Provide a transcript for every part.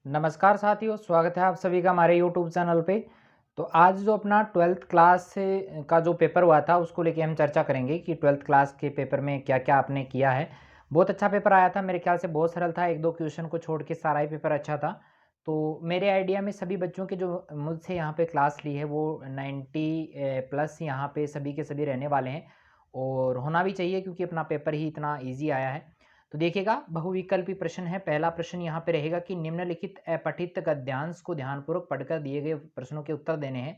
नमस्कार साथियों, स्वागत है आप सभी का हमारे यूट्यूब चैनल पे। तो आज जो अपना 12th क्लास से का जो पेपर हुआ था उसको लेके हम चर्चा करेंगे कि 12th क्लास के पेपर में क्या-क्या आपने किया है। बहुत अच्छा पेपर आया था, मेरे ख्याल से बहुत सरल था, 1-2 क्वेश्चन को छोड़ के सारा ही पेपर अच्छा था। तो मेरे आइडिया में सभी बच्चों की जो मुझसे यहाँ पे क्लास ली है वो 90 प्लस यहाँ पे सभी के सभी रहने वाले हैं और होना भी चाहिए क्योंकि अपना पेपर ही इतना ईज़ी आया है। तो देखिएगा बहुविकल्पी प्रश्न है। पहला प्रश्न यहाँ पे रहेगा कि निम्नलिखित अपठित गद्यांश को ध्यानपूर्वक पढ़कर दिए गए प्रश्नों के उत्तर देने हैं।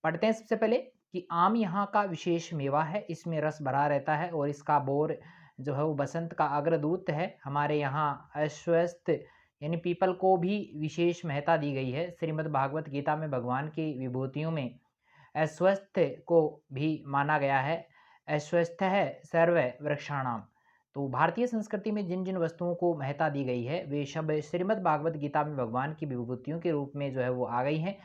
पढ़ते हैं सबसे पहले कि आम यहाँ का विशेष मेवा है, इसमें रस भरा रहता है और इसका बोर जो है वो बसंत का अग्रदूत है। हमारे यहाँ अश्वत्थ यानी पीपल को भी विशेष महत्ता दी गई है। श्रीमद् भागवत गीता में भगवान की विभूतियों में अश्वत्थ को भी माना गया है। अश्वत्थः सर्व वृक्षाणाम। तो भारतीय संस्कृति में जिन जिन वस्तुओं को महत्ता दी गई है वे सब श्रीमद् भागवत गीता में भगवान की विभूतियों के रूप में जो है वो आ गई हैं।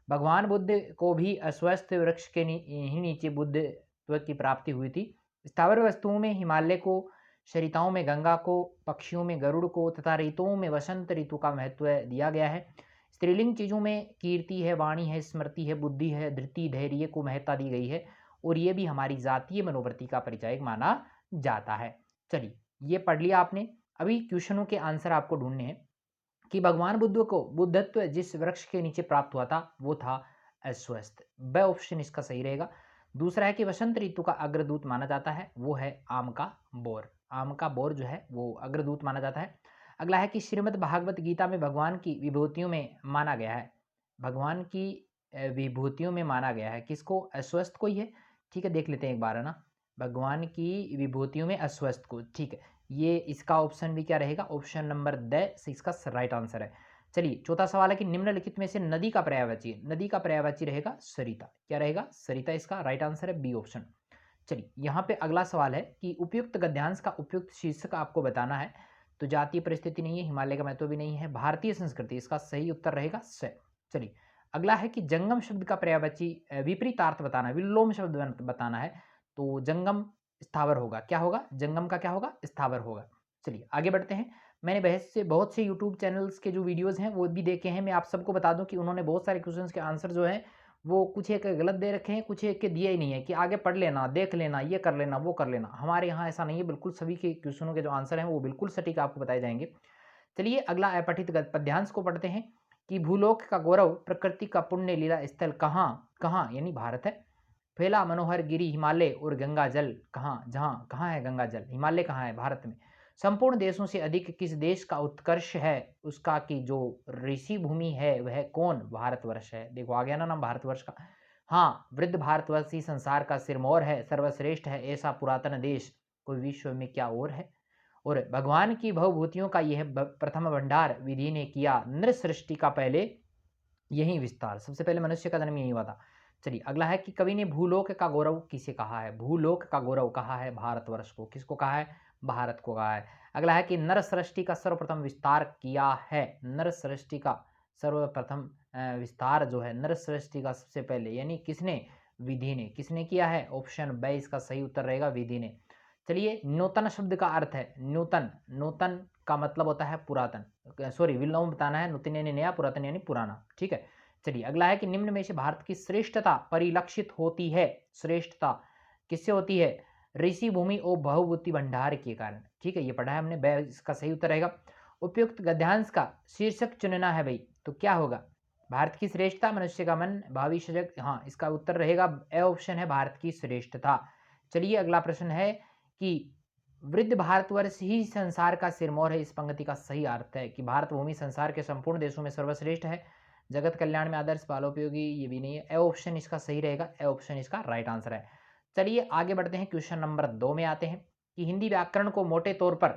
भगवान बुद्ध को भी अश्वत्थ वृक्ष के ही नीचे बुद्धत्व की प्राप्ति हुई थी। स्थावर वस्तुओं में हिमालय को, सरिताओं में गंगा को, पक्षियों में गरुड़ को तथा ऋतुओं में वसंत ऋतु का महत्व दिया गया है। स्त्रीलिंग चीज़ों में कीर्ति है, वाणी है, स्मृति है, बुद्धि है, धृति, धैर्य को महत्ता दी गई है और ये भी हमारी जातीय मनोवृत्ति का परिचायक माना जाता है। चलिए, ये पढ़ लिया आपने। अभी क्वेश्चनों के आंसर आपको ढूँढने हैं कि भगवान बुद्ध को बुद्धत्व जिस वृक्ष के नीचे प्राप्त हुआ था, वो था अश्वत्थ। ब ऑप्शन इसका सही रहेगा। दूसरा है कि वसंत ऋतु का अग्रदूत माना जाता है, वो है आम का बोर। आम का बोर जो है वो अग्रदूत माना जाता है। अगला है कि श्रीमद् भागवत गीता में भगवान की विभूतियों में माना गया है। भगवान की विभूतियों में माना गया है किसको? अश्वत्थ को ही है। ठीक है, देख लेते हैं एक बार, है ना? भगवान की विभूतियों में अश्वत्थ को, ठीक है। ये इसका ऑप्शन भी क्या रहेगा? ऑप्शन नंबर द इसका राइट आंसर है। चलिए, चौथा सवाल है कि निम्नलिखित में से नदी का पर्यायवाची, नदी का पर्यायवाची रहेगा सरिता। क्या रहेगा? सरिता इसका राइट आंसर है, बी ऑप्शन। चलिए, यहाँ पे अगला सवाल है कि उपयुक्त गद्यांश का उपयुक्त शीर्षक आपको बताना है। तो जातीय परिस्थिति नहीं है, हिमालय का महत्व भी नहीं है, भारतीय संस्कृति, इसका सही उत्तर रहेगा स। चलिए, अगला है कि जंगम शब्द का पर्यायवाची विपरीतार्थ बताना है, विलोम शब्द बताना है। तो जंगम स्थावर होगा, क्या होगा? जंगम का क्या होगा? स्थावर होगा। चलिए आगे बढ़ते हैं। मैंने बहुत से यूट्यूब चैनल्स के जो वीडियोज़ हैं वो भी देखे हैं। मैं आप सबको बता दूँ कि उन्होंने बहुत सारे क्वेश्चंस के आंसर जो हैं वो कुछ एक गलत दे रखे हैं, कुछ एक के दिए ही नहीं है कि आगे पढ़ लेना, देख लेना, ये कर लेना, वो कर लेना। हमारे यहाँ ऐसा नहीं है, बिल्कुल सभी के क्वेश्चनों के जो आंसर हैं वो बिल्कुल सटीक आपको बताए जाएँगे। चलिए अगला अपठित पद्यांश को पढ़ते हैं कि भूलोक का गौरव, प्रकृति का पुण्य लीला स्थल कहाँ? कहाँ यानी भारत है। फैला मनोहर गिरी हिमालय और गंगा जल कहाँ? जहाँ कहाँ है गंगा जल? हिमालय कहाँ है? भारत में। संपूर्ण देशों से अधिक किस देश का उत्कर्ष है? उसका कि जो ऋषि भूमि है वह कौन? भारतवर्ष है। देखो आ गया ना नाम भारतवर्ष का। हाँ, वृद्ध भारतवर्ष ही संसार का सिरमौर है, सर्वश्रेष्ठ है ऐसा पुरातन देश कोई विश्व में क्या और है। और भगवान की भवभूतियों का यह प्रथम भंडार विधि ने किया नृ सृष्टि का पहले यही विस्तार। सबसे पहले मनुष्य का जन्म यही हुआ था। चलिए अगला है कि कवि ने भूलोक का गौरव किसे कहा है? भूलोक का गौरव कहा है भारतवर्ष को। किसको कहा है? भारत को कहा है। अगला है कि नर सृष्टि का सर्वप्रथम विस्तार किया है। नर सृष्टि का सर्वप्रथम विस्तार जो है नर सृष्टि का सबसे पहले यानी किसने? विधि ने। किसने किया है? ऑप्शन बी इसका सही उत्तर रहेगा, विधि ने। चलिए नूतन शब्द का अर्थ है नूतन। नूतन का मतलब होता है पुरातन, सॉरी विलोम बताना है। नूतन यानी नया, पुरातन यानी पुराना। ठीक है। चलिए अगला है कि निम्न में से भारत की श्रेष्ठता परिलक्षित होती है। श्रेष्ठता किससे होती है? ऋषि भूमि और बहुभूति भंडार के कारण। ठीक है, ये पढ़ा है हमने, ब इसका सही उत्तर रहेगा। उपयुक्त गद्यांश का शीर्षक चुनना है भाई, तो क्या होगा? भारत की श्रेष्ठता, मनुष्य का मन, भावी सजग। हाँ, इसका उत्तर रहेगा ए ऑप्शन है, भारत की श्रेष्ठता। चलिए अगला प्रश्न है कि वृद्ध भारतवर्ष ही संसार का सिरमौर है। इस पंक्ति का सही अर्थ है कि भारत भूमि संसार के संपूर्ण देशों में सर्वश्रेष्ठ है, जगत कल्याण में आदर्श, बालोपयोगी। ये भी नहीं है, ए ऑप्शन इसका सही रहेगा, ए ऑप्शन इसका राइट आंसर है। चलिए आगे बढ़ते हैं, क्वेश्चन नंबर 2 में आते हैं कि हिंदी व्याकरण को मोटे तौर पर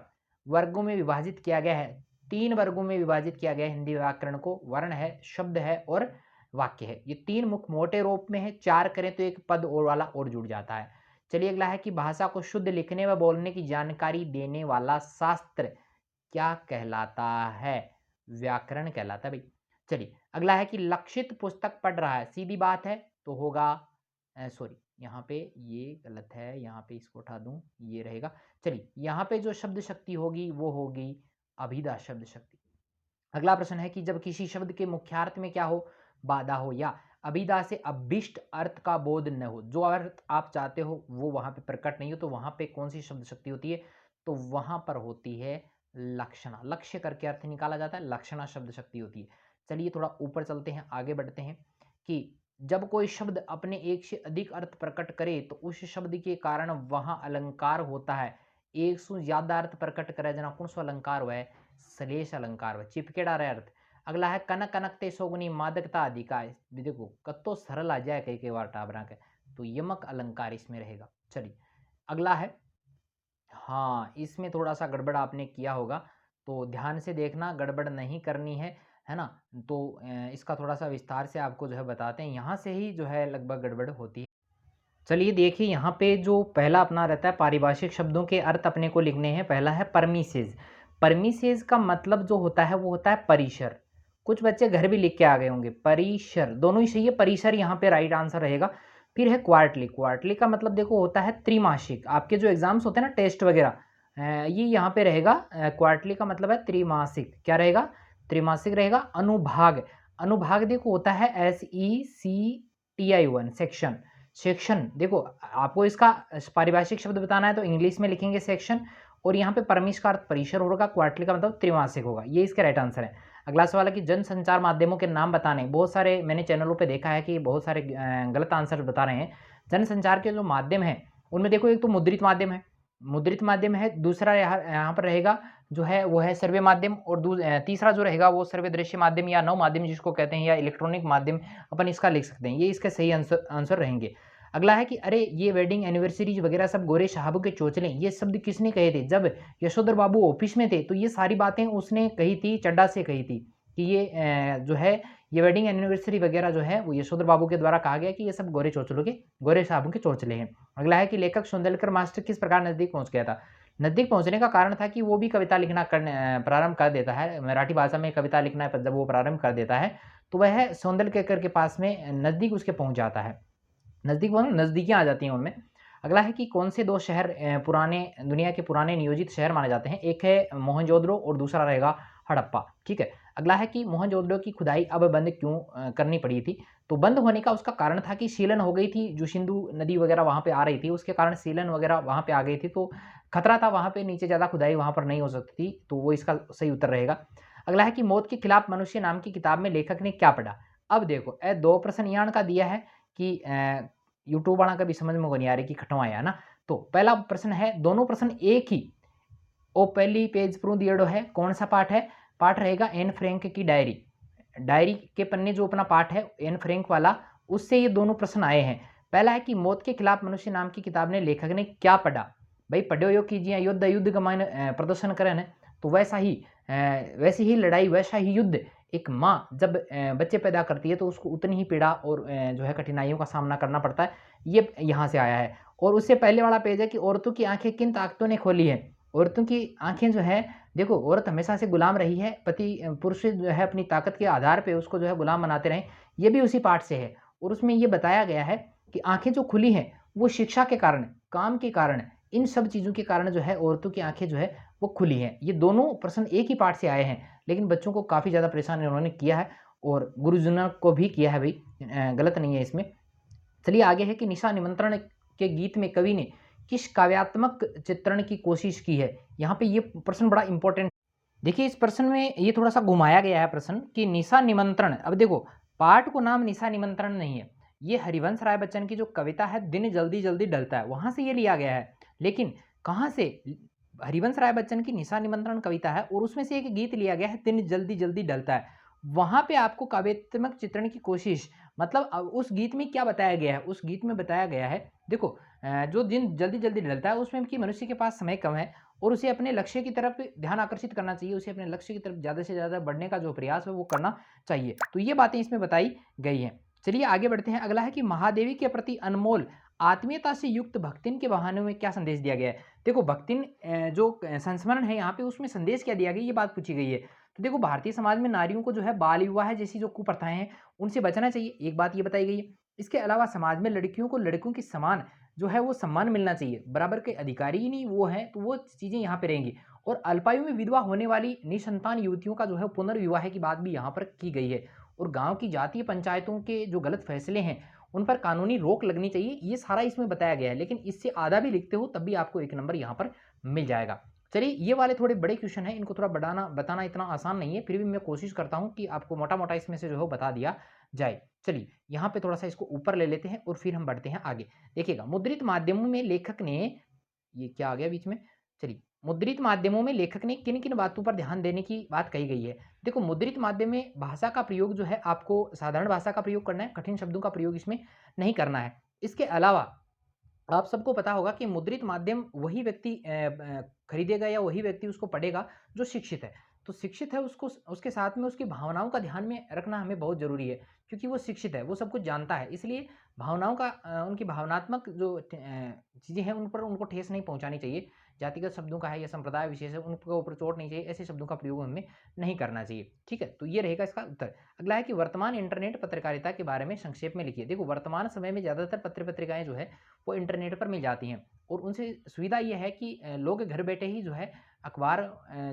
वर्गों में विभाजित किया गया है। 3 वर्गों में विभाजित किया गया है हिंदी व्याकरण को। वर्ण है, शब्द है और वाक्य है। ये 3 मुख्य मोटे रूप में है। 4 करें तो एक पद और वाला और जुड़ जाता है। चलिए अगला है कि भाषा को शुद्ध लिखने व बोलने की जानकारी देने वाला शास्त्र क्या कहलाता है? व्याकरण कहलाता है भाई। चलिए अगला है कि लक्षित पुस्तक पढ़ रहा है, सीधी बात है तो होगा, सॉरी यहाँ पे ये गलत है, यहाँ पे इसको उठा दूं, ये रहेगा। चलिए यहाँ पे जो शब्द शक्ति होगी वो होगी अभिधा शब्द शक्ति। अगला प्रश्न है कि जब किसी शब्द के मुख्यार्थ में क्या हो, बाधा हो या अभिधा से अभिष्ट अर्थ का बोध न हो, जो अर्थ आप चाहते हो वो वहां पे प्रकट नहीं हो, तो वहां पे कौन सी शब्द शक्ति होती है, तो वहां पर होती है लक्षणा। लक्ष्य करके अर्थ निकाला जाता है, लक्षणा शब्द शक्ति होती है। चलिए थोड़ा ऊपर चलते हैं, आगे बढ़ते हैं कि जब कोई शब्द अपने एक से अधिक अर्थ प्रकट करे तो उस शब्द के कारण वहां अलंकार होता है। एक से ज्यादा अर्थ प्रकट करे जना कौन सा अलंकार हुआ है, श्लेष अलंकार हुआ, चिपकेड़ा रहे अर्थ। अगला है कनक कनकते सोगुनी मादकता अधिकार, देखो कतो सरल आ जाए कई कई बार टाबरा के, तो यमक अलंकार इसमें रहेगा। चलिए अगला है, हाँ इसमें थोड़ा सा गड़बड़ आपने किया होगा, तो ध्यान से देखना, गड़बड़ नहीं करनी है ना। तो इसका थोड़ा सा विस्तार से आपको जो है बताते हैं, यहाँ से ही जो है लगभग गड़बड़ होती है। चलिए देखिए यहाँ पे जो पहला अपना रहता है, पारिभाषिक शब्दों के अर्थ अपने को लिखने हैं। पहला है परमिसेज। परमिसेज का मतलब जो होता है वो होता है परिसर। कुछ बच्चे घर भी लिख के आ गए होंगे, परिसर दोनों ही सही है, परिसर यहाँ पे राइट आंसर रहेगा। फिर है क्वार्टरली। क्वार्टरली का मतलब देखो होता है त्रिमासिक। आपके जो एग्जाम्स होते हैं ना, टेस्ट वगैरह, ये यहाँ पे रहेगा। क्वार्टरली का मतलब है त्रिमासिक। क्या रहेगा, त्रिमासिक रहेगा। अनुभाग। अनुभाग देखो होता है SECTION, सेक्शन। सेक्शन देखो आपको इसका पारिभाषिक शब्द बताना है तो इंग्लिश में लिखेंगे सेक्शन, और यहाँ पे परमिश का अर्थ परिसर होगा, क्वार्टरली का मतलब त्रिमासिक होगा। ये इसका राइट आंसर है। अगला सवाल है कि जन संचार माध्यमों के नाम बताने। बहुत सारे मैंने चैनलों पे देखा है कि बहुत सारे गलत आंसर बता रहे हैं। जन संचार के जो माध्यम है उनमें देखो एक तो मुद्रित माध्यम है, मुद्रित माध्यम है। दूसरा यहाँ पर रहेगा जो है वो है सर्वे माध्यम, और तीसरा जो रहेगा वो सर्वे दृश्य माध्यम या नव माध्यम जिसको कहते हैं, या इलेक्ट्रॉनिक माध्यम अपन इसका लिख सकते हैं। ये इसके सही आंसर रहेंगे। अगला है कि अरे ये वेडिंग एनिवर्सरीज वगैरह सब गोरे साहब के चोचले, ये शब्द किसने कहे थे जब यशोधर बाबू ऑफिस में थे, तो ये सारी बातें उसने कही थी, चड्डा से कही थी कि ये जो है ये वेडिंग एनिवर्सरी वगैरह जो है वो यशोधर बाबू के द्वारा कहा गया कि ये सब गोरे चोचलों के, गोरे साहबों के चोचले हैं। अगला है कि लेखक सुंदरकर मास्टर किस प्रकार नजदीक पहुंच गया था। नजदीक पहुंचने का कारण था कि वो भी कविता लिखना प्रारंभ कर देता है, मराठी भाषा में कविता लिखना जब वो प्रारंभ कर देता है तो वह सौंदर्यकर के पास में नजदीक उसके पहुंच जाता है। नजदीक बोलो, नजदीकियां आ जाती हैं उनमें। अगला है कि कौन से दो शहर पुराने दुनिया के पुराने नियोजित शहर माने जाते हैं। एक है मोहनजोदड़ो और दूसरा रहेगा हड़प्पा। ठीक है। अगला है कि मोहनजोदड़ो की खुदाई अब बंद क्यों करनी पड़ी थी, तो बंद होने का उसका कारण था कि सीलन हो गई थी, जो सिंधु नदी वगैरह वहां पे आ रही थी उसके कारण सीलन वगैरह वहां पे आ गई थी, तो खतरा था वहां पे नीचे ज्यादा खुदाई वहां पर नहीं हो सकती थी, तो वो इसका सही उत्तर रहेगा। अगला है कि मौत के खिलाफ मनुष्य नाम की किताब में लेखक ने क्या पढ़ा। अब देखो दो प्रश्न यान का दिया है कि यूट्यूब वाला कभी समझ में नहीं आ रही कि खटवाया ना। तो पहला प्रश्न है, दोनों प्रश्न एक ही ओ पहली पेज पर दिएड़ो है, कौन सा पाठ है, पाठ रहेगा एन फ्रैंक की डायरी। डायरी के पन्ने जो अपना पाठ है एन फ्रैंक वाला, उससे ये दोनों प्रश्न आए हैं। पहला है कि मौत के खिलाफ मनुष्य नाम की किताब ने लेखक ने क्या पढ़ा। भाई पढ़ो यो कीजिए, युद्ध युद्ध का मान प्रदर्शन करें, तो वैसा ही वैसी ही लड़ाई वैसा ही युद्ध। एक माँ जब बच्चे पैदा करती है तो उसको उतनी ही पीड़ा और जो है कठिनाइयों का सामना करना पड़ता है, ये यहाँ से आया है। और उससे पहले वाला पेज है कि औरतों की आंखें किन ताकतों ने खोली है। औरतों की आंखें जो है, देखो औरत हमेशा से गुलाम रही है, पति पुरुष जो है अपनी ताकत के आधार पे उसको जो है गुलाम बनाते रहे, ये भी उसी पाठ से है। और उसमें ये बताया गया है कि आंखें जो खुली हैं वो शिक्षा के कारण, काम के कारण, इन सब चीज़ों के कारण जो है औरतों की आंखें जो है वो खुली हैं। ये दोनों प्रश्न एक ही पाठ से आए हैं, लेकिन बच्चों को काफ़ी ज़्यादा परेशान इन्होंने किया है और गुरुजनों को भी किया है भाई, गलत नहीं है इसमें। चलिए आगे है कि निशा निमंत्रण के गीत में कवि ने किस काव्यात्मक चित्रण की कोशिश की है। यहाँ पे ये प्रश्न बड़ा इंपॉर्टेंट। देखिए इस प्रश्न में ये थोड़ा सा घुमाया गया है प्रश्न कि निशा निमंत्रण। अब देखो पाठ को नाम निशा निमंत्रण नहीं है, ये हरिवंश राय बच्चन की जो कविता है दिन जल्दी जल्दी ढलता है वहां से ये लिया गया है। लेकिन कहाँ से, हरिवंश राय बच्चन की निशा निमंत्रण कविता है और उसमें से एक गीत लिया गया है दिन जल्दी जल्दी ढलता है। वहां पे आपको काव्यात्मक चित्रण की कोशिश, मतलब उस गीत में क्या बताया गया है, उस गीत में बताया गया है देखो जो दिन जल्दी जल्दी ढलता है उसमें कि मनुष्य के पास समय कम है और उसे अपने लक्ष्य की तरफ ध्यान आकर्षित करना चाहिए, उसे अपने लक्ष्य की तरफ ज़्यादा से ज़्यादा बढ़ने का जो प्रयास है वो करना चाहिए। तो ये बातें इसमें बताई गई हैं। चलिए आगे बढ़ते हैं। अगला है कि महादेवी के प्रति अनमोल आत्मीयता से युक्त भक्तिन के बहाने में क्या संदेश दिया गया है। देखो भक्तिन जो संस्मरण है यहाँ पे उसमें संदेश क्या दिया गया, ये बात पूछी गई है। तो देखो भारतीय समाज में नारियों को जो है बाल विवाह जैसी जो कुप्रथाएं हैं उनसे बचना चाहिए, एक बात ये बताई गई है। इसके अलावा समाज में लड़कियों को लड़कों की समान जो है वो सम्मान मिलना चाहिए, बराबर के अधिकारी ही नहीं वो हैं, तो वो चीज़ें यहाँ पे रहेंगी। और अल्पायु में विधवा होने वाली निसंतान युवतियों का जो है पुनर्विवाह की बात भी यहाँ पर की गई है। और गाँव की जातीय पंचायतों के जो गलत फैसले हैं, उन पर कानूनी रोक लगनी चाहिए, ये सारा इसमें बताया गया है। लेकिन इससे आधा भी लिखते हो तब भी आपको 1 नंबर यहाँ पर मिल जाएगा। चलिए, ये वाले थोड़े बड़े क्वेश्चन हैं, इनको थोड़ा बताना इतना आसान नहीं है, फिर भी मैं कोशिश करता हूँ कि आपको मोटा-मोटा इसमें से जो है बता दिया जाए। चलिए, यहाँ पे थोड़ा-सा इसको ऊपर ले लेते हैं और फिर हम बढ़ते हैं आगे। देखिएगा, मुद्रित माध्यमों में लेखक ने, ये क्या आ गया बीच में? चलिए, मुद्रित माध्यमों में लेखक ने किन-किन बातों पर ध्यान देने की बात कही गई है? देखो, मुद्रित माध्यम में भाषा का प्रयोग जो है आपको साधारण भाषा का प्रयोग करना है, कठिन शब्दों का प्रयोग इसमें नहीं करना है। इसके अलावा आप सबको पता होगा कि मुद्रित माध्यम वही व्यक्ति खरीदेगा या वही व्यक्ति उसको पढ़ेगा जो शिक्षित है। तो शिक्षित है, उसको उसके साथ में उसकी भावनाओं का ध्यान में रखना हमें बहुत ज़रूरी है, क्योंकि वो शिक्षित है, वो सब कुछ जानता है। इसलिए भावनाओं का उनकी भावनात्मक जो चीज़ें हैं उन पर उनको ठेस नहीं पहुँचानी चाहिए। जातिगत शब्दों का है या संप्रदाय विशेष है, उनके ऊपर चोट नहीं चाहिए, ऐसे शब्दों का प्रयोग हमें नहीं करना चाहिए। ठीक है? तो ये रहेगा इसका उत्तर। अगला है कि वर्तमान इंटरनेट पत्रकारिता के बारे में संक्षेप में लिखिए। देखो, वर्तमान समय में ज़्यादातर पत्र-पत्रिकाएँ जो है वो इंटरनेट पर मिल जाती हैं और उनसे सुविधा ये है कि लोग घर बैठे ही जो है अखबार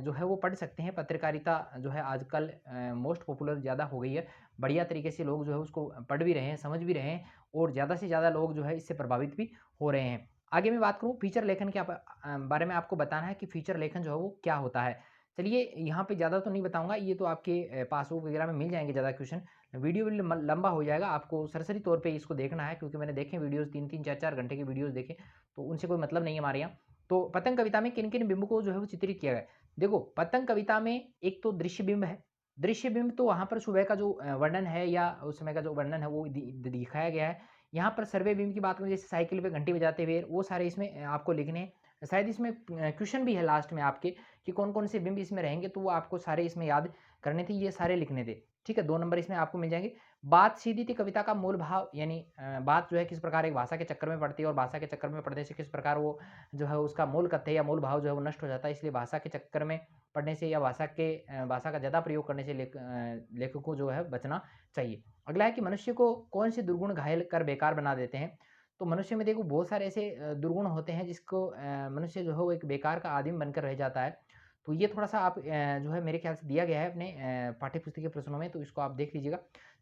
जो है वो पढ़ सकते हैं। पत्रकारिता जो है आजकल मोस्ट पॉपुलर ज़्यादा हो गई है। बढ़िया तरीके से लोग जो है उसको पढ़ भी रहे हैं, समझ भी रहे हैं और ज़्यादा से ज़्यादा लोग जो है इससे प्रभावित भी हो रहे हैं। आगे मैं बात करूँ फीचर लेखन के बारे में, आपको बताना है कि फीचर लेखन जो है वो क्या होता है। चलिए, यहाँ पे ज़्यादा तो नहीं बताऊँगा, ये तो आपके पासबुक वगैरह में मिल जाएँगे ज़्यादा क्वेश्चन। वीडियो भी लंबा हो जाएगा, आपको सरसरी तौर पे इसको देखना है, क्योंकि मैंने देखे वीडियोज़ 3-3 4-4 घंटे के वीडियोज़ देखे, तो उनसे कोई मतलब नहीं है हमारे यहाँ। तो पतंग कविता में किन-किन बिंब को जो है वो चित्रित किया गया है? देखो, पतंग कविता में एक तो दृश्य बिंब है। दृश्य बिंब तो वहाँ पर सुबह का जो वर्णन है या उस समय का जो वर्णन है वो दिखाया गया है। यहाँ पर सर्वे बिंब की बात करें, जैसे साइकिल पे घंटी बजाते हुए, वो सारे इसमें आपको लिखने हैं। शायद इसमें क्वेश्चन भी है लास्ट में आपके कि कौन-कौन से बिंब इसमें रहेंगे, तो वो आपको सारे इसमें याद करने थे, ये सारे लिखने थे। ठीक है? 2 नंबर इसमें आपको मिल जाएँगे। बात सीधी थी कविता का मूल भाव, यानी बात जो है किस प्रकार एक भाषा के चक्कर में पड़ती है और भाषा के चक्कर में पड़ने से किस प्रकार वो जो है उसका मूल कथ्य या मूल भाव जो है वो नष्ट हो जाता है। इसलिए भाषा के चक्कर में पढ़ने से या भाषा का ज़्यादा प्रयोग करने से लेखक को जो है बचना चाहिए। अगला है कि मनुष्य को कौन से दुर्गुण घायल कर बेकार बना देते हैं? तो मनुष्य में देखो बहुत सारे ऐसे दुर्गुण होते हैं जिसको मनुष्य जो है वो एक बेकार का आदिम बनकर रह जाता है। तो ये थोड़ा-सा आप जो है मेरे ख्याल से दिया गया है अपने पाठ्य-पुस्तकीय प्रश्नों में, तो इसको आप देख लीजिएगा।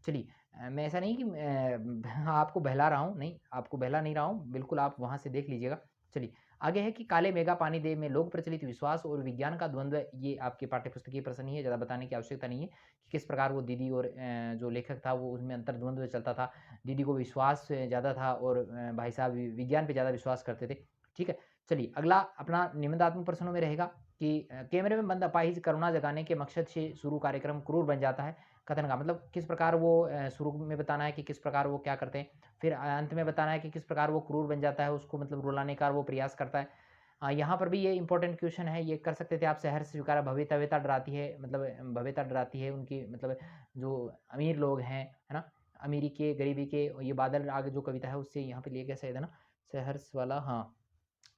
चलिए, मैं ऐसा नहीं कि आपको बहला रहा हूँ, नहीं, आपको बहला नहीं रहा हूँ, बिल्कुल आप वहाँ से देख लीजिएगा। चलिए, आगे है कि काले मेघा पानी दे में लोक प्रचलित विश्वास और विज्ञान का द्वंद्व, ये आपके पाठ्य-पुस्तकीय प्रश्न ही है, ज़्यादा बताने की आवश्यकता नहीं है कि किस प्रकार वो दीदी और जो लेखक था वो उसमें अंतर्द्वंद्व चलता था। दीदी को विश्वास ज़्यादा था और भाई साहब विज्ञान पे ज़्यादा विश्वास करते थे। ठीक है? चलिए, अगला अपना निबंधात्मक प्रश्नों में रहेगा कि कैमरे में बंद अपाहिज करुणा जगाने के मकसद से शुरू कार्यक्रम क्रूर बन जाता है। कथन का मतलब किस प्रकार वो शुरू में बताना है कि किस प्रकार वो क्या करते हैं, फिर अंत में बताना है कि किस प्रकार वो क्रूर बन जाता है, उसको मतलब रुलाने का वो प्रयास करता है। यहाँ पर भी ये इंपॉर्टेंट क्वेश्चन है, ये कर सकते थे आप। शहर से स्वीकारा भव्यता डराती है, मतलब भव्यता डराती है उनकी, मतलब जो अमीर लोग हैं, है ना? अमीरी के, गरीबी के, ये बादल आगे जो कविता है उससे यहाँ पे लिया गया शायद, है ना? सहर्ष वाला, हाँ।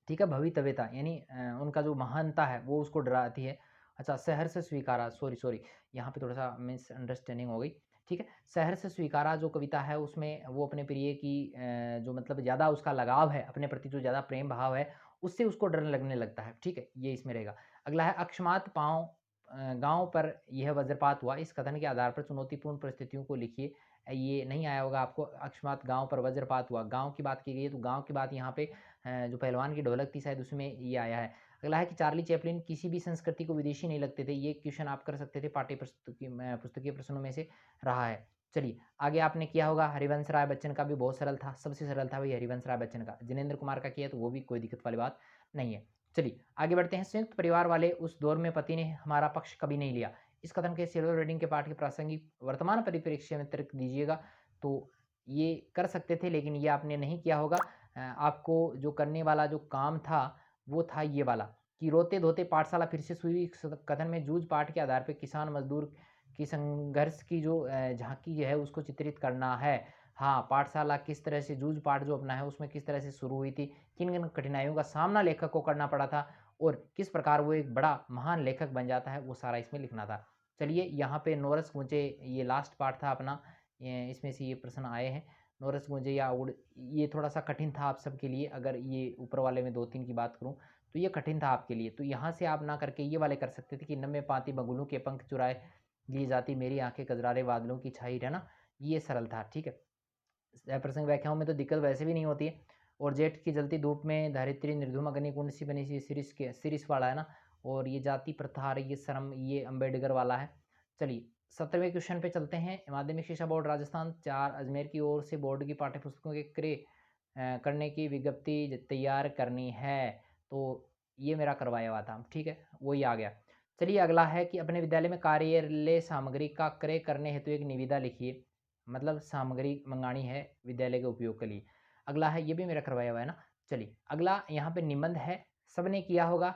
ठीक है, भवितव्यता यानी उनका जो महानता है वो उसको डराती है। अच्छा, शहर से स्वीकारा, सॉरी, यहाँ पे थोड़ा-सा मिसअंडरस्टैंडिंग हो गई। ठीक है, शहर से स्वीकारा जो कविता है उसमें वो अपने प्रिय की जो मतलब ज़्यादा उसका लगाव है, अपने प्रति जो ज़्यादा प्रेम भाव है, उससे उसको डर लगने लगता है। ठीक है, ये इसमें रहेगा। अगला है अकस्मात गाँव पर यह वज्रपात हुआ, इस कथन के आधार पर चुनौतीपूर्ण परिस्थितियों को लिखिए। ये नहीं आया होगा आपको, अकस्मात गाँव पर वज्रपात हुआ, गाँव की बात की गई है, तो गाँव की बात यहाँ पे जो पहलवान की ढोलक थी शायद उसमें ये आया है। अगला है कि चार्ली चैपलिन किसी भी संस्कृति को विदेशी नहीं लगते थे। ये क्वेश्चन आप कर सकते थे, पुस्तकीय प्रश्नों में से रहा है। चलिए, आगे आपने किया होगा हरिवंश राय बच्चन का, भी बहुत सरल था, सबसे सरल था वही हरिवंश राय बच्चन का। जिनेंद्र कुमार का किया तो वो भी कोई दिक्कत वाली बात नहीं है। चलिए, आगे बढ़ते हैं। संयुक्त परिवार वाले उस दौर में पति ने हमारा पक्ष कभी नहीं लिया। इस कथन के सिल्वर रीडिंग के पाठ के प्रासंगिक वर्तमान परिप्रेक्ष्य में तर्क दीजिएगा। तो ये कर सकते थे, लेकिन ये आपने नहीं किया होगा। आपको जो करने वाला जो काम था वो था ये वाला कि रोते धोते पाठशाला फिर से शुरू। इस कथन में जूझ पाठ के आधार पर किसान मजदूर की संघर्ष की जो झांकी है उसको चित्रित करना है। हाँ, पाठशाला किस तरह से जूझ पाठ जो अपना है उसमें किस तरह से शुरू हुई थी, किन किन कठिनाइयों का सामना लेखक को करना पड़ा था और किस प्रकार वो एक बड़ा महान लेखक बन जाता है, वो सारा इसमें लिखना था। चलिए, यहाँ पे नोरस मुझे ये लास्ट पार्ट था अपना, इसमें से ये प्रश्न आए हैं। नोरस गूंजे या उड़, ये थोड़ा-सा कठिन था आप सबके लिए। अगर ये ऊपर वाले में 2-3 की बात करूँ, तो ये कठिन था आपके लिए। तो यहाँ से आप ना करके ये वाले कर सकते थे कि नन्हे पाती बगुलों के पंख चुराए ली जाती मेरी आँखें कजरारे बादलों की छाई रहना, ये सरल था, ठीक है। प्रसंग व्याख्याओं में तो दिक्कत वैसे भी नहीं होती है। और जेठ की जलती धूप में धरित्री निर्धूम अग्निकुंड सी बनी सी सिरिस वाला है ना। और ये जाति प्रथा, ये शर्म, ये अम्बेडकर वाला है। चलिए 17वें क्वेश्चन पे चलते हैं। माध्यमिक शिक्षा बोर्ड राजस्थान 4 अजमेर की ओर से बोर्ड की पाठ्य पुस्तकों के क्रय करने की विज्ञप्ति तैयार करनी है। तो ये मेरा करवाया हुआ था, ठीक है, वही आ गया। चलिए अगला है कि अपने विद्यालय में कार्यालय सामग्री का क्रय करने हेतु एक निविदा लिखिए। मतलब सामग्री मंगानी है विद्यालय के उपयोग के लिए। अगला है, ये भी मेरा करवाया हुआ है ना। चलिए अगला यहाँ पे निबंध है, सबने किया होगा।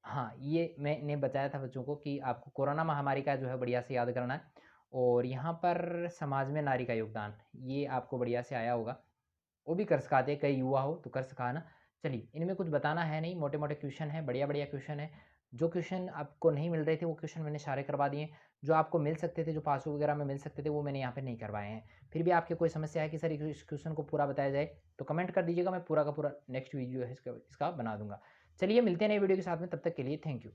हाँ, ये मैंने बताया था बच्चों को कि आपको कोरोना महामारी का जो है बढ़िया से याद करना है। और यहाँ पर समाज में नारी का योगदान, ये आपको बढ़िया से आया होगा। वो भी कर सिखाते हैं, कई युवा हो तो कर सिखा ना। चलिए इनमें कुछ बताना है नहीं, मोटे-मोटे क्वेश्चन है, बढ़िया-बढ़िया क्वेश्चन है। जो क्वेश्चन आपको नहीं मिल रहे थे वो क्वेश्चन मैंने सारे करवा दिए। जो आपको मिल सकते थे, जो पासबुक वगैरह में मिल सकते थे, वो मैंने यहाँ पे नहीं करवाए हैं। फिर भी आपकी कोई समस्या है कि सर इस क्वेश्चन को पूरा बताया जाए, तो कमेंट कर दीजिएगा, मैं पूरा का पूरा नेक्स्ट वीडियो है इसका बना दूँगा। चलिए मिलते हैं नए वीडियो के साथ में, तब तक के लिए थैंक यू।